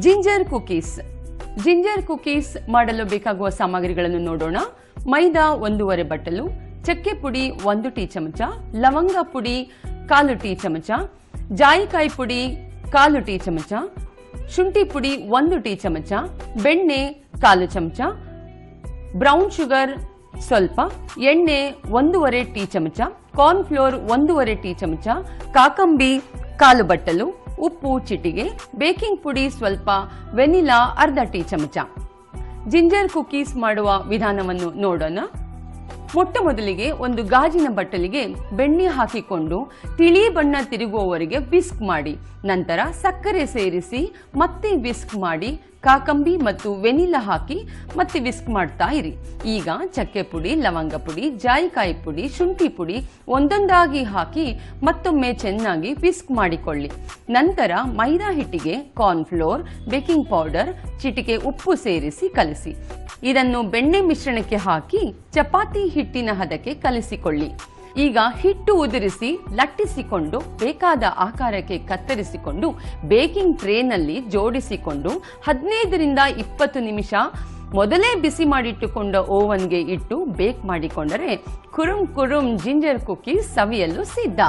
Ginger cookies. Ginger cookies ಮಾಡಲು ಬೇಕಾಗುವ ಸಾಮಗ್ರಿಗಳನ್ನು ನೋಡೋಣ. ಮೈದಾ 1.5 ಬಟ್ಟಲು, ಚಕ್ಕೆ ಪುಡಿ 1 ಟೀ ಚಮಚ, ಲವಂಗ ಪುಡಿ 1/4 ಟೀ ಚಮಚ, ಜಾಯಿಕಾಯಿ ಪುಡಿ 1/4 ಟೀ ಚಮಚ, ಶುಂಠಿ ಪುಡಿ 1 ಟೀ ಚಮಚ, ಬೆಣ್ಣೆ 1/4 ಚಮಚ, ಬ್ರೌನ್ ಶುಗರ್ ಸ್ವಲ್ಪ, ಎಣ್ಣೆ 1.5 ಟೀ ಚಮಚ, ಕಾರ್ನ್ ಫ್ಲೋರ್ 1.5 ಟೀ ಚಮಚ, ಕಾಕಂಬಿ 1/4 ಬಟ್ಟಲು, ಉಪ್ಪು ಚಿಟಿಗೆ, ಬೇಕಿಂಗ್ ಪುಡಿ ಸ್ವಲ್ಪ, ವೆನಿಲಾ ಅರ್ಧ ಟೀ ಚಮಚ. ಜಿಂಜರ್ ಕುಕೀಸ್ ಮಾಡುವ ವಿಧಾನವನ್ನು ನೋಡೋಣ. ಮೊಟ್ಟ ಮೊದಲಿಗೆ ಒಂದು ಗಾಜಿನ ಬಟ್ಟಲಿಗೆ ಬೆಣ್ಣೆ ಹಾಕಿಕೊಂಡು ತಿಳಿ ಬಣ್ಣ ತಿರುಗುವವರೆಗೆ ವಿಸ್ಕ್ ಮಾಡಿ, ನಂತರ ಸಕ್ಕರೆ ಸೇರಿಸಿ ಮತ್ತೆ ವಿಸ್ಕ್ ಮಾಡಿ, ಕಾಕಂಬಿ ಮತ್ತು ವೆನಿಲಾ ಹಾಕಿ ಮತ್ತೆ ವಿಸ್ಕ್ ಮಾಡ್ತಾ ಇರಿ. ಈಗ ಚಕ್ಕೆ ಪುಡಿ, ಲವಂಗ ಪುಡಿ, ಜಾಯಿಕಾಯಿ ಪುಡಿ, ಶುಂಠಿ ಪುಡಿ ಒಂದೊಂದಾಗಿ ಹಾಕಿ ಮತ್ತೊಮ್ಮೆ ಚೆನ್ನಾಗಿ ವಿಸ್ಕ್ ಮಾಡಿಕೊಳ್ಳಿ. ನಂತರ ಮೈದಾ ಹಿಟ್ಟಿಗೆ ಕಾರ್ನ್ ಫ್ಲೋರ್, ಬೇಕಿಂಗ್ ಪೌಡರ್, ಚಿಟಿಕೆ ಉಪ್ಪು ಸೇರಿಸಿ ಕಲಸಿ. ಇದನ್ನು ಬೆಣ್ಣೆ ಮಿಶ್ರಣಕ್ಕೆ ಹಾಕಿ ಚಪಾತಿ ಹಿಟ್ಟಿನ ಹದಕ್ಕೆ ಕಲಿಸಿಕೊಳ್ಳಿ. ಈಗ ಹಿಟ್ಟು ಉದುರಿಸಿ ಲಟ್ಟಿಸಿಕೊಂಡು ಬೇಕಾದ ಆಕಾರಕ್ಕೆ ಕತ್ತರಿಸಿಕೊಂಡು ಬೇಕಿಂಗ್ ಟ್ರೇನಲ್ಲಿ ಜೋಡಿಸಿಕೊಂಡು 15 ರಿಂದ 20 ನಿಮಿಷ ಮೊದಲೇ ಬಿಸಿ ಮಾಡಿಟ್ಟುಕೊಂಡ ಓವನ್ಗೆ ಇಟ್ಟು ಬೇಕ್ ಮಾಡಿಕೊಂಡರೆ ಕುರುಮ್ ಕುರುಮ್ ಜಿಂಜರ್ ಕುಕೀಸ್ ಸವಿಯಲು ಸಿದ್ಧ.